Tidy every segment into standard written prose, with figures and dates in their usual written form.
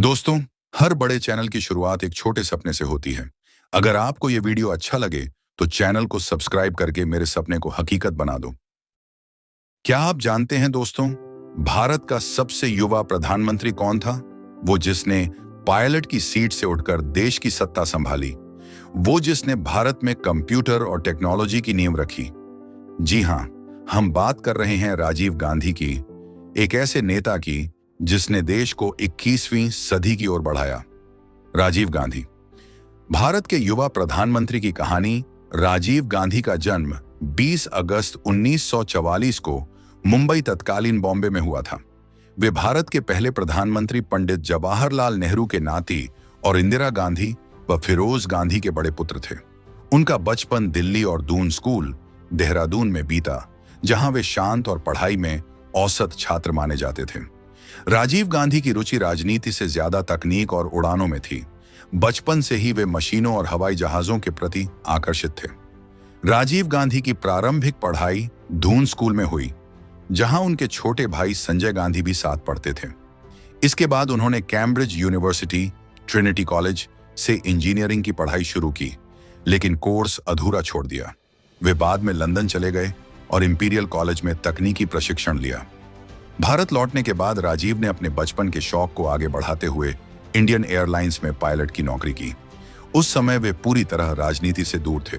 दोस्तों, हर बड़े चैनल की शुरुआत एक छोटे सपने से होती है। अगर आपको ये वीडियो अच्छा लगे तो चैनल को सब्सक्राइब करके मेरे सपने को हकीकत बना दो। क्या आप जानते हैं दोस्तों, भारत का सबसे युवा प्रधानमंत्री कौन था? वो जिसने पायलट की सीट से उठकर देश की सत्ता संभाली, वो जिसने भारत में कंप्यूटर और टेक्नोलॉजी की नींव रखी। जी हाँ, हम बात कर रहे हैं राजीव गांधी की, एक ऐसे नेता की जिसने देश को 21वीं सदी की ओर बढ़ाया। राजीव गांधी, भारत के युवा प्रधानमंत्री की कहानी। राजीव गांधी का जन्म 20 अगस्त 1944 को मुंबई तत्कालीन बॉम्बे में हुआ था। वे भारत के पहले प्रधानमंत्री पंडित जवाहरलाल नेहरू के नाती और इंदिरा गांधी व फिरोज गांधी के बड़े पुत्र थे। उनका बचपन दिल्ली और दून स्कूल, देहरादून में बीता, जहां वे शांत और पढ़ाई में औसत छात्र माने जाते थे। राजीव गांधी की रुचि राजनीति से ज्यादा तकनीक और उड़ानों में थी। बचपन से ही वे मशीनों और हवाई जहाजों के प्रति आकर्षित थे। राजीव गांधी की प्रारंभिक पढ़ाई दून स्कूल में हुई, जहां उनके छोटे भाई संजय गांधी भी साथ पढ़ते थे। इसके बाद उन्होंने कैम्ब्रिज यूनिवर्सिटी, ट्रिनिटी कॉलेज से इंजीनियरिंग की पढ़ाई शुरू की, लेकिन कोर्स अधूरा छोड़ दिया। वे बाद में लंदन चले गए और इंपीरियल कॉलेज में तकनीकी प्रशिक्षण लिया। भारत लौटने के बाद राजीव ने अपने बचपन के शौक को आगे बढ़ाते हुए इंडियन एयरलाइंस में पायलट की नौकरी की। उस समय वे पूरी तरह राजनीति से दूर थे।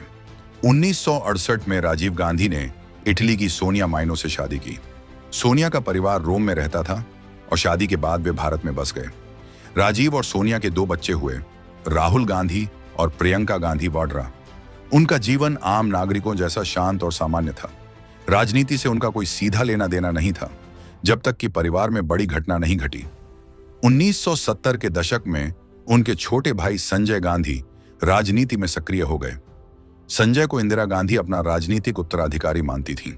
1968 में राजीव गांधी ने इटली की सोनिया माइनो से शादी की। सोनिया का परिवार रोम में रहता था और शादी के बाद वे भारत में बस गए। राजीव और सोनिया के 2 बच्चे हुए, राहुल गांधी और प्रियंका गांधी वाड्रा। उनका जीवन आम नागरिकों जैसा शांत और सामान्य था। राजनीति से उनका कोई सीधा लेना देना नहीं था, जब तक कि परिवार में बड़ी घटना नहीं घटी। 1970 के दशक में उनके छोटे भाई संजय गांधी राजनीति में सक्रिय हो गए। संजय को इंदिरा गांधी अपना राजनीतिक उत्तराधिकारी मानती थी,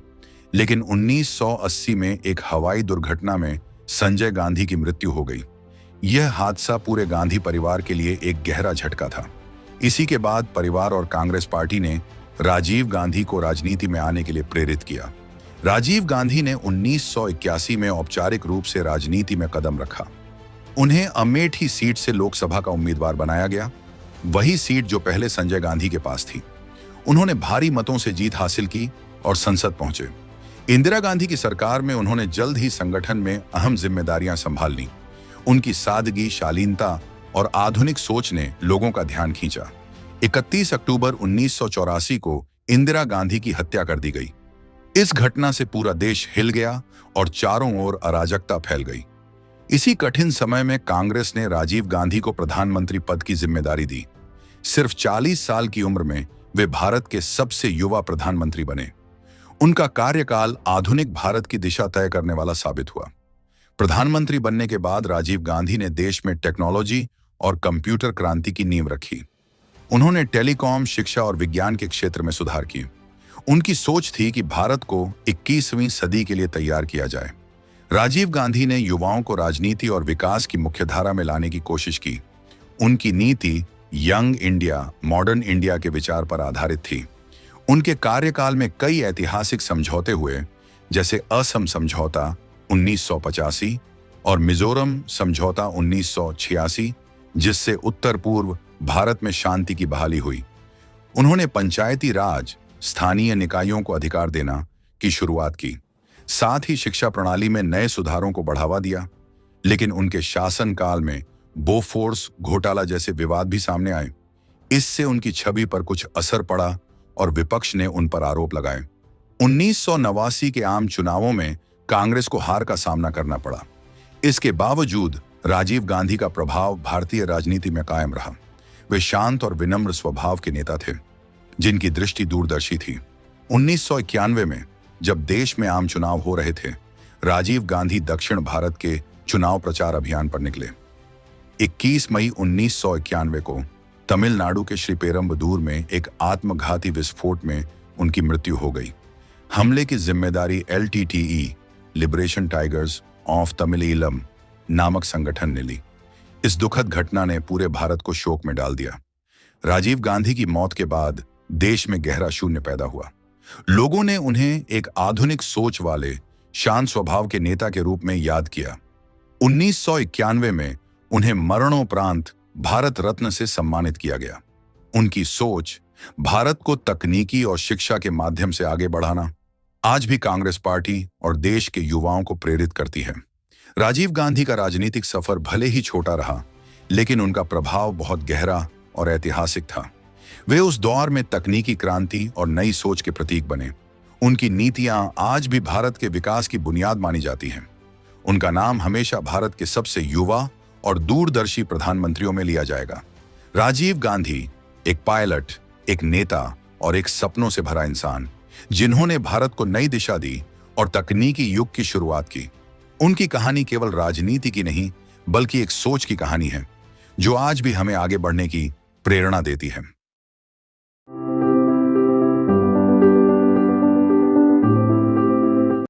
लेकिन 1980 में एक हवाई दुर्घटना में संजय गांधी की मृत्यु हो गई। यह हादसा पूरे गांधी परिवार के लिए एक गहरा झटका था। इसी के बाद परिवार और कांग्रेस पार्टी ने राजीव गांधी को राजनीति में आने के लिए प्रेरित किया। राजीव गांधी ने 1981 में औपचारिक रूप से राजनीति में कदम रखा। उन्हें अमेठी सीट से लोकसभा का उम्मीदवार बनाया गया, वही सीट जो पहले संजय गांधी के पास थी। उन्होंने भारी मतों से जीत हासिल की और संसद पहुंचे। इंदिरा गांधी की सरकार में उन्होंने जल्द ही संगठन में अहम जिम्मेदारियां संभाल लीं। उनकी सादगी, शालीनता और आधुनिक सोच ने लोगों का ध्यान खींचा। 31 अक्टूबर 1984 को इंदिरा गांधी की हत्या कर दी गई। इस घटना से पूरा देश हिल गया और चारों ओर अराजकता फैल गई। इसी कठिन समय में कांग्रेस ने राजीव गांधी को प्रधानमंत्री पद की जिम्मेदारी दी। सिर्फ 40 साल की उम्र में वे भारत के सबसे युवा प्रधानमंत्री बने। उनका कार्यकाल आधुनिक भारत की दिशा तय करने वाला साबित हुआ। प्रधानमंत्री बनने के बाद राजीव गांधी ने देश में टेक्नोलॉजी और कंप्यूटर क्रांति की नींव रखी। उन्होंने टेलीकॉम, शिक्षा और विज्ञान के क्षेत्र में सुधार किए। उनकी सोच थी कि भारत को 21वीं सदी के लिए तैयार किया जाए। राजीव गांधी ने युवाओं को राजनीति और विकास की मुख्यधारा में लाने की कोशिश की। उनकी नीति यंग इंडिया, मॉडर्न इंडिया के विचार पर आधारित थी। उनके कार्यकाल में कई ऐतिहासिक समझौते हुए, जैसे असम समझौता 1985 और मिजोरम समझौता 1986, जिससे उत्तर पूर्व भारत में शांति की बहाली हुई। उन्होंने पंचायती राज, स्थानीय निकायों को अधिकार देना की शुरुआत की। साथ ही शिक्षा प्रणाली में नए सुधारों को बढ़ावा दिया। लेकिन उनके शासनकाल में बोफोर्स घोटाला जैसे विवाद भी सामने आए। इससे उनकी छवि पर कुछ असर पड़ा और विपक्ष ने उन पर आरोप लगाए। 1989 के आम चुनावों में कांग्रेस को हार का सामना करना पड़ा। इसके बावजूद राजीव गांधी का प्रभाव भारतीय राजनीति में कायम रहा। वे शांत और विनम्र स्वभाव के नेता थे, जिनकी दृष्टि दूरदर्शी थी। 1991 में जब देश में आम चुनाव हो रहे थे, राजीव गांधी दक्षिण भारत के चुनाव प्रचार अभियान पर निकले। 21 मई 1991 को तमिलनाडु के श्रीपेरम्बदूर में एक आत्मघाती विस्फोट में उनकी मृत्यु हो गई। हमले की जिम्मेदारी LTTE, लिबरेशन टाइगर्स ऑफ तमिलीलम नामक संगठन ने ली। इस दुखद घटना ने पूरे भारत को शोक में डाल दिया। राजीव गांधी की मौत के बाद देश में गहरा शून्य पैदा हुआ। लोगों ने उन्हें एक आधुनिक सोच वाले, शांत स्वभाव के नेता के रूप में याद किया। 1991 में उन्हें मरणोपरांत भारत रत्न से सम्मानित किया गया। उनकी सोच भारत को तकनीकी और शिक्षा के माध्यम से आगे बढ़ाना आज भी कांग्रेस पार्टी और देश के युवाओं को प्रेरित करती है। राजीव गांधी का राजनीतिक सफर भले ही छोटा रहा, लेकिन उनका प्रभाव बहुत गहरा और ऐतिहासिक था। वे उस दौर में तकनीकी क्रांति और नई सोच के प्रतीक बने। उनकी नीतियां आज भी भारत के विकास की बुनियाद मानी जाती हैं। उनका नाम हमेशा भारत के सबसे युवा और दूरदर्शी प्रधानमंत्रियों में लिया जाएगा। राजीव गांधी एक पायलट, एक नेता और एक सपनों से भरा इंसान, जिन्होंने भारत को नई दिशा दी और तकनीकी युग की शुरुआत की। उनकी कहानी केवल राजनीति की नहीं, बल्कि एक सोच की कहानी है, जो आज भी हमें आगे बढ़ने की प्रेरणा देती है।